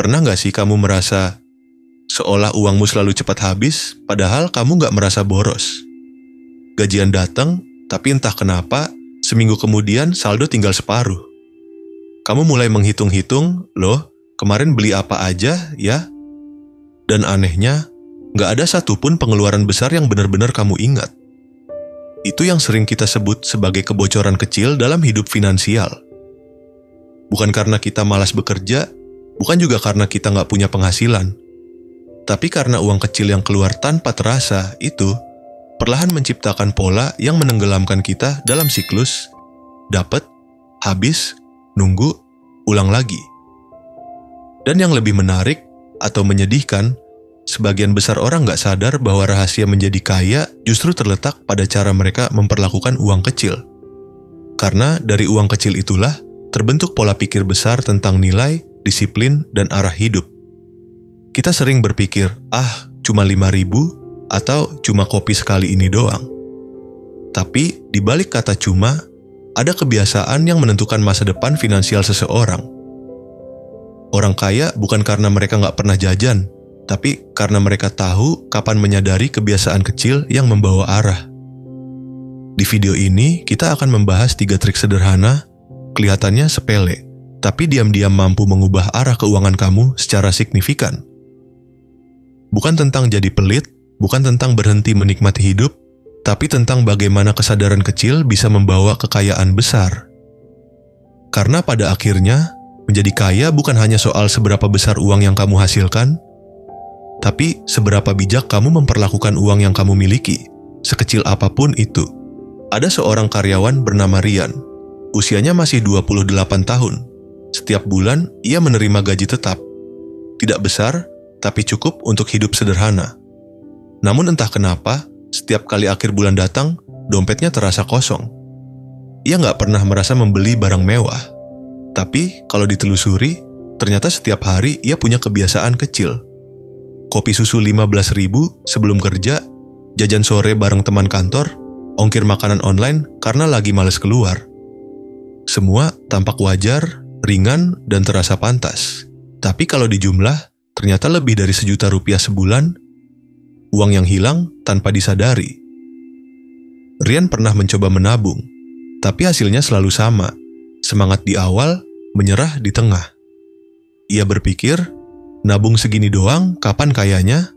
Pernah nggak sih kamu merasa seolah uangmu selalu cepat habis, padahal kamu nggak merasa boros? Gajian datang, tapi entah kenapa, seminggu kemudian saldo tinggal separuh. Kamu mulai menghitung-hitung, loh, kemarin beli apa aja ya? Dan anehnya, nggak ada satupun pengeluaran besar yang benar-benar kamu ingat. Itu yang sering kita sebut sebagai kebocoran kecil dalam hidup finansial. Bukan karena kita malas bekerja, bukan juga karena kita nggak punya penghasilan. Tapi karena uang kecil yang keluar tanpa terasa itu perlahan menciptakan pola yang menenggelamkan kita dalam siklus dapat, habis, nunggu, ulang lagi. Dan yang lebih menarik atau menyedihkan, sebagian besar orang nggak sadar bahwa rahasia menjadi kaya justru terletak pada cara mereka memperlakukan uang kecil. Karena dari uang kecil itulah terbentuk pola pikir besar tentang nilai, disiplin, dan arah hidup. Kita sering berpikir, cuma 5.000 atau cuma kopi sekali ini doang. Tapi di balik kata cuma, ada kebiasaan yang menentukan masa depan finansial seseorang. Orang kaya bukan karena mereka nggak pernah jajan, tapi karena mereka tahu kapan menyadari kebiasaan kecil yang membawa arah. Di video ini, kita akan membahas 3 trik sederhana, kelihatannya sepele, tapi diam-diam mampu mengubah arah keuangan kamu secara signifikan. Bukan tentang jadi pelit, bukan tentang berhenti menikmati hidup, tapi tentang bagaimana kesadaran kecil bisa membawa kekayaan besar. Karena pada akhirnya, menjadi kaya bukan hanya soal seberapa besar uang yang kamu hasilkan, tapi seberapa bijak kamu memperlakukan uang yang kamu miliki, sekecil apapun itu. Ada seorang karyawan bernama Rian. Usianya masih 28 tahun. Setiap bulan, ia menerima gaji tetap. Tidak besar, tapi cukup untuk hidup sederhana. Namun entah kenapa, setiap kali akhir bulan datang, dompetnya terasa kosong. Ia nggak pernah merasa membeli barang mewah. Tapi kalau ditelusuri, ternyata setiap hari ia punya kebiasaan kecil. Kopi susu 15.000 sebelum kerja, jajan sore bareng teman kantor, ongkir makanan online karena lagi males keluar. Semua tampak wajar, ringan, dan terasa pantas. Tapi kalau dijumlah, ternyata lebih dari Rp1.000.000 sebulan, uang yang hilang tanpa disadari. Rian pernah mencoba menabung, tapi hasilnya selalu sama. Semangat di awal, menyerah di tengah. Ia berpikir, nabung segini doang, kapan kayanya?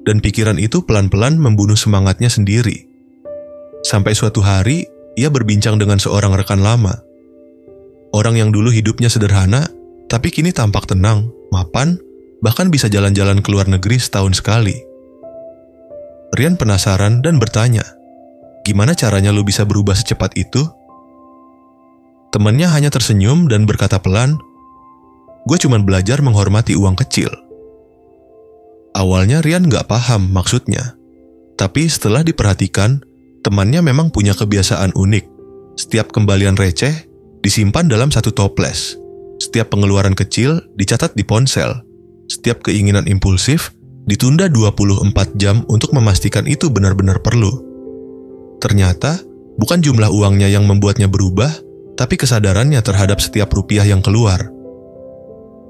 Dan pikiran itu pelan-pelan membunuh semangatnya sendiri. Sampai suatu hari, ia berbincang dengan seorang rekan lama. Orang yang dulu hidupnya sederhana, tapi kini tampak tenang, mapan, bahkan bisa jalan-jalan ke luar negeri setahun sekali. Rian penasaran dan bertanya, gimana caranya lu bisa berubah secepat itu? Temannya hanya tersenyum dan berkata pelan, gue cuma belajar menghormati uang kecil. Awalnya Rian gak paham maksudnya. Tapi setelah diperhatikan, temannya memang punya kebiasaan unik. Setiap kembalian receh disimpan dalam satu toples. Setiap pengeluaran kecil dicatat di ponsel. Setiap keinginan impulsif ditunda 24 jam untuk memastikan itu benar-benar perlu. Ternyata, bukan jumlah uangnya yang membuatnya berubah, tapi kesadarannya terhadap setiap rupiah yang keluar.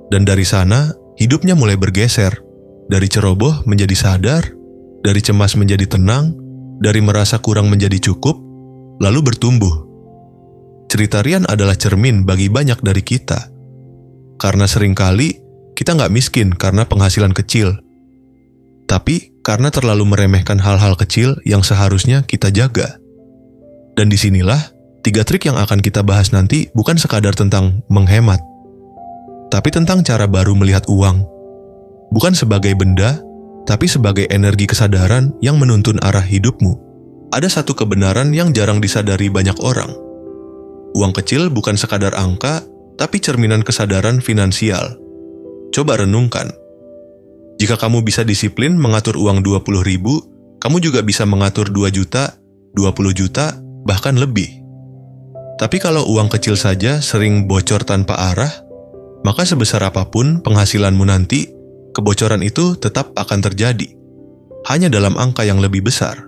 Dan dari sana, hidupnya mulai bergeser. Dari ceroboh menjadi sadar, dari cemas menjadi tenang, dari merasa kurang menjadi cukup, lalu bertumbuh. Cerita Rian adalah cermin bagi banyak dari kita. Karena seringkali, kita nggak miskin karena penghasilan kecil. Tapi karena terlalu meremehkan hal-hal kecil yang seharusnya kita jaga. Dan disinilah, 3 trik yang akan kita bahas nanti bukan sekadar tentang menghemat, tapi tentang cara baru melihat uang. Bukan sebagai benda, tapi sebagai energi kesadaran yang menuntun arah hidupmu. Ada satu kebenaran yang jarang disadari banyak orang. Uang kecil bukan sekadar angka, tapi cerminan kesadaran finansial. Coba renungkan. Jika kamu bisa disiplin mengatur uang 20.000, kamu juga bisa mengatur 2 juta, 20 juta, bahkan lebih. Tapi kalau uang kecil saja sering bocor tanpa arah, maka sebesar apapun penghasilanmu nanti, kebocoran itu tetap akan terjadi. Hanya dalam angka yang lebih besar.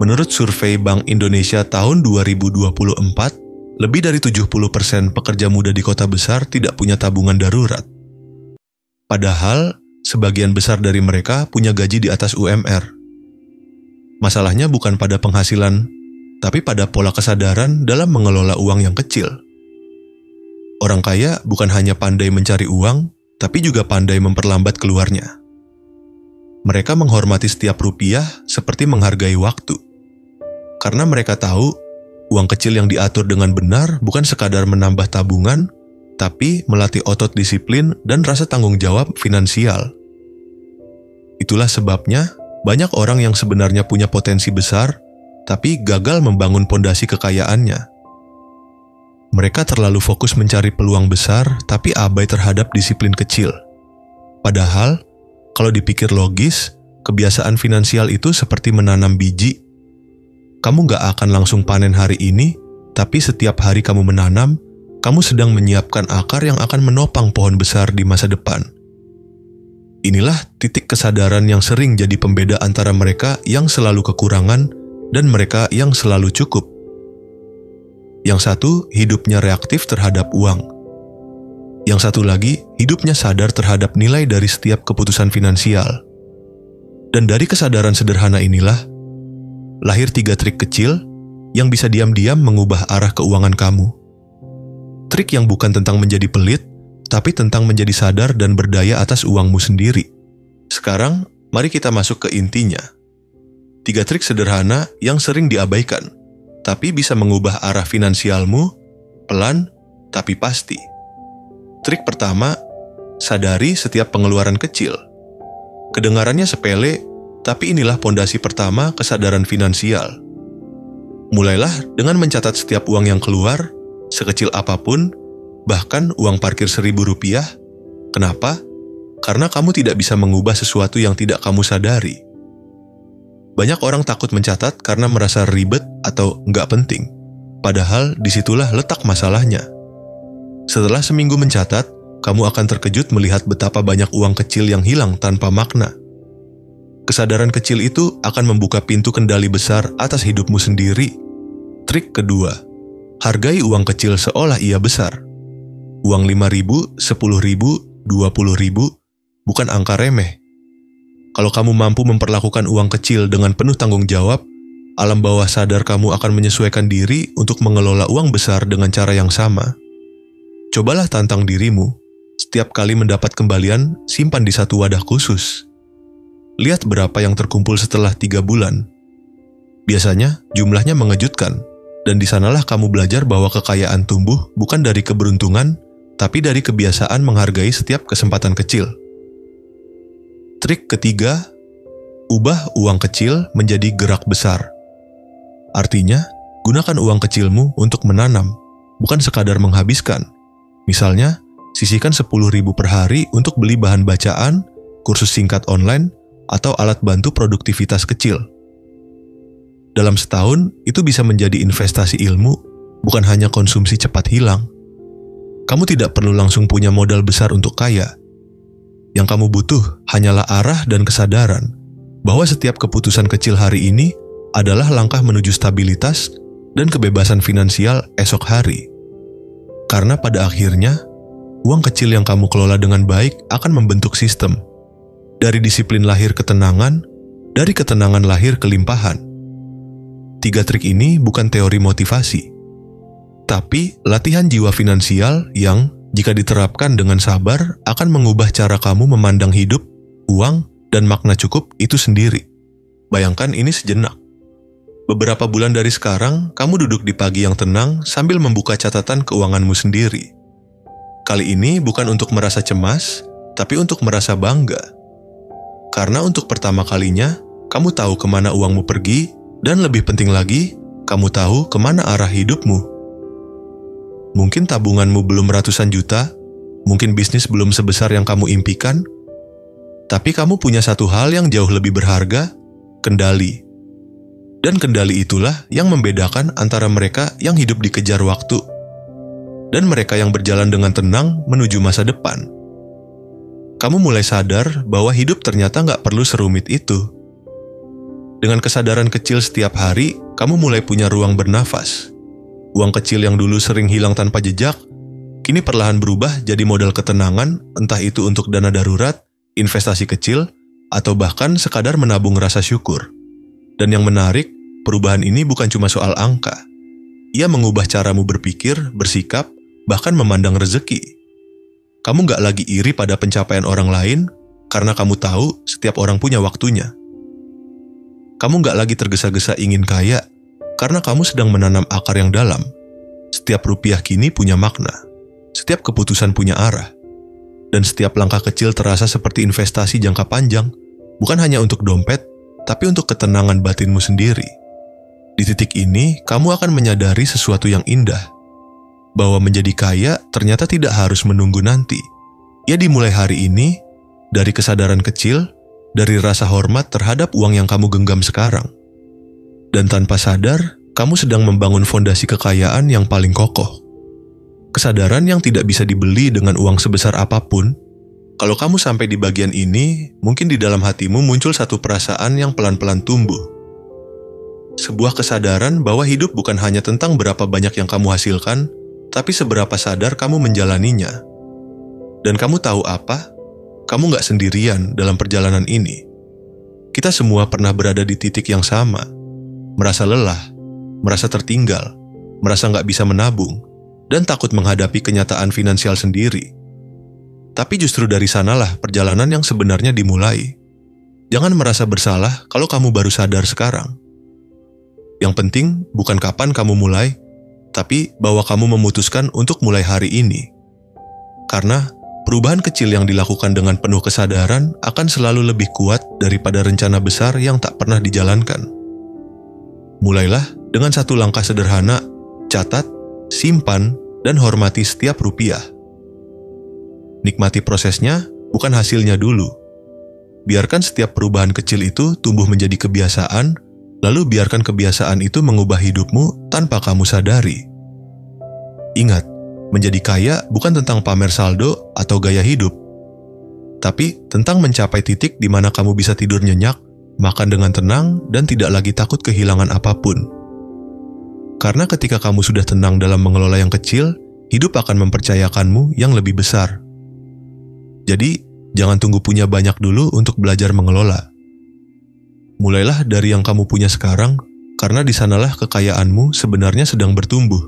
Menurut survei Bank Indonesia tahun 2024, lebih dari 70% pekerja muda di kota besar tidak punya tabungan darurat. Padahal, sebagian besar dari mereka punya gaji di atas UMR. Masalahnya bukan pada penghasilan, tapi pada pola kesadaran dalam mengelola uang yang kecil. Orang kaya bukan hanya pandai mencari uang, tapi juga pandai memperlambat keluarnya. Mereka menghormati setiap rupiah seperti menghargai waktu. Karena mereka tahu, uang kecil yang diatur dengan benar bukan sekadar menambah tabungan, tapi melatih otot disiplin dan rasa tanggung jawab finansial. Itulah sebabnya banyak orang yang sebenarnya punya potensi besar, tapi gagal membangun pondasi kekayaannya. Mereka terlalu fokus mencari peluang besar, tapi abai terhadap disiplin kecil. Padahal, kalau dipikir logis, kebiasaan finansial itu seperti menanam biji. Kamu gak akan langsung panen hari ini, tapi setiap hari kamu menanam, kamu sedang menyiapkan akar yang akan menopang pohon besar di masa depan. Inilah titik kesadaran yang sering jadi pembeda antara mereka yang selalu kekurangan dan mereka yang selalu cukup. Yang satu, hidupnya reaktif terhadap uang. Yang satu lagi, hidupnya sadar terhadap nilai dari setiap keputusan finansial. Dan dari kesadaran sederhana inilah, lahir 3 trik kecil yang bisa diam-diam mengubah arah keuangan kamu. Trik yang bukan tentang menjadi pelit, tapi tentang menjadi sadar dan berdaya atas uangmu sendiri. Sekarang, mari kita masuk ke intinya. 3 trik sederhana yang sering diabaikan, tapi bisa mengubah arah finansialmu, pelan tapi pasti. Trik pertama, sadari setiap pengeluaran kecil. Kedengarannya sepele, tapi inilah pondasi pertama kesadaran finansial. Mulailah dengan mencatat setiap uang yang keluar, sekecil apapun, bahkan uang parkir Rp1.000. Kenapa? Karena kamu tidak bisa mengubah sesuatu yang tidak kamu sadari. Banyak orang takut mencatat karena merasa ribet atau nggak penting. Padahal disitulah letak masalahnya. Setelah seminggu mencatat, kamu akan terkejut melihat betapa banyak uang kecil yang hilang tanpa makna. Kesadaran kecil itu akan membuka pintu kendali besar atas hidupmu sendiri. Trik kedua, hargai uang kecil seolah ia besar. Uang 5.000, 10.000, 20.000 bukan angka remeh. Kalau kamu mampu memperlakukan uang kecil dengan penuh tanggung jawab, alam bawah sadar kamu akan menyesuaikan diri untuk mengelola uang besar dengan cara yang sama. Cobalah tantang dirimu, setiap kali mendapat kembalian, simpan di satu wadah khusus. Lihat berapa yang terkumpul setelah 3 bulan. Biasanya jumlahnya mengejutkan, dan di sanalah kamu belajar bahwa kekayaan tumbuh bukan dari keberuntungan, tapi dari kebiasaan menghargai setiap kesempatan kecil. Trik ketiga, ubah uang kecil menjadi gerak besar. Artinya, gunakan uang kecilmu untuk menanam, bukan sekadar menghabiskan. Misalnya, sisihkan 10.000 per hari untuk beli bahan bacaan, kursus singkat online, atau alat bantu produktivitas kecil. Dalam setahun, itu bisa menjadi investasi ilmu, bukan hanya konsumsi cepat hilang. Kamu tidak perlu langsung punya modal besar untuk kaya. Yang kamu butuh hanyalah arah dan kesadaran bahwa setiap keputusan kecil hari ini adalah langkah menuju stabilitas dan kebebasan finansial esok hari. Karena pada akhirnya, uang kecil yang kamu kelola dengan baik akan membentuk sistem. Dari disiplin lahir ketenangan, dari ketenangan lahir kelimpahan. 3 trik ini bukan teori motivasi, tapi latihan jiwa finansial yang, jika diterapkan dengan sabar, akan mengubah cara kamu memandang hidup, uang, dan makna cukup itu sendiri. Bayangkan ini sejenak. Beberapa bulan dari sekarang, kamu duduk di pagi yang tenang sambil membuka catatan keuanganmu sendiri. Kali ini bukan untuk merasa cemas, tapi untuk merasa bangga. Karena untuk pertama kalinya, kamu tahu kemana uangmu pergi, dan lebih penting lagi, kamu tahu kemana arah hidupmu. Mungkin tabunganmu belum ratusan juta, mungkin bisnis belum sebesar yang kamu impikan, tapi kamu punya satu hal yang jauh lebih berharga, kendali. Dan kendali itulah yang membedakan antara mereka yang hidup dikejar waktu dan mereka yang berjalan dengan tenang menuju masa depan. Kamu mulai sadar bahwa hidup ternyata nggak perlu serumit itu. Dengan kesadaran kecil setiap hari, kamu mulai punya ruang bernafas. Uang kecil yang dulu sering hilang tanpa jejak, kini perlahan berubah jadi modal ketenangan, entah itu untuk dana darurat, investasi kecil, atau bahkan sekadar menabung rasa syukur. Dan yang menarik, perubahan ini bukan cuma soal angka. Ia mengubah caramu berpikir, bersikap, bahkan memandang rezeki. Kamu gak lagi iri pada pencapaian orang lain, karena kamu tahu setiap orang punya waktunya. Kamu gak lagi tergesa-gesa ingin kaya, karena kamu sedang menanam akar yang dalam. Setiap rupiah kini punya makna. Setiap keputusan punya arah. Dan setiap langkah kecil terasa seperti investasi jangka panjang, bukan hanya untuk dompet, tapi untuk ketenangan batinmu sendiri. Di titik ini, kamu akan menyadari sesuatu yang indah. Bahwa menjadi kaya ternyata tidak harus menunggu nanti. Ia dimulai hari ini, dari kesadaran kecil, dari rasa hormat terhadap uang yang kamu genggam sekarang. Dan tanpa sadar, kamu sedang membangun fondasi kekayaan yang paling kokoh. Kesadaran yang tidak bisa dibeli dengan uang sebesar apapun. Kalau kamu sampai di bagian ini, mungkin di dalam hatimu muncul satu perasaan yang pelan-pelan tumbuh. Sebuah kesadaran bahwa hidup bukan hanya tentang berapa banyak yang kamu hasilkan, tapi seberapa sadar kamu menjalaninya. Dan kamu tahu apa? Kamu gak sendirian dalam perjalanan ini. Kita semua pernah berada di titik yang sama. Merasa lelah, merasa tertinggal, merasa gak bisa menabung, dan takut menghadapi kenyataan finansial sendiri. Tapi justru dari sanalah perjalanan yang sebenarnya dimulai. Jangan merasa bersalah kalau kamu baru sadar sekarang. Yang penting bukan kapan kamu mulai, tapi bahwa kamu memutuskan untuk mulai hari ini. Karena perubahan kecil yang dilakukan dengan penuh kesadaran akan selalu lebih kuat daripada rencana besar yang tak pernah dijalankan. Mulailah dengan satu langkah sederhana, catat, simpan, dan hormati setiap rupiah. Nikmati prosesnya, bukan hasilnya dulu. Biarkan setiap perubahan kecil itu tumbuh menjadi kebiasaan, lalu biarkan kebiasaan itu mengubah hidupmu tanpa kamu sadari. Ingat, menjadi kaya bukan tentang pamer saldo atau gaya hidup, tapi tentang mencapai titik di mana kamu bisa tidur nyenyak, makan dengan tenang, dan tidak lagi takut kehilangan apapun. Karena ketika kamu sudah tenang dalam mengelola yang kecil, hidup akan mempercayakanmu yang lebih besar. Jadi, jangan tunggu punya banyak dulu untuk belajar mengelola. Mulailah dari yang kamu punya sekarang, karena di sanalah kekayaanmu sebenarnya sedang bertumbuh.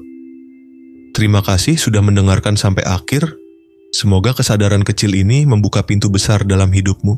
Terima kasih sudah mendengarkan sampai akhir. Semoga kesadaran kecil ini membuka pintu besar dalam hidupmu.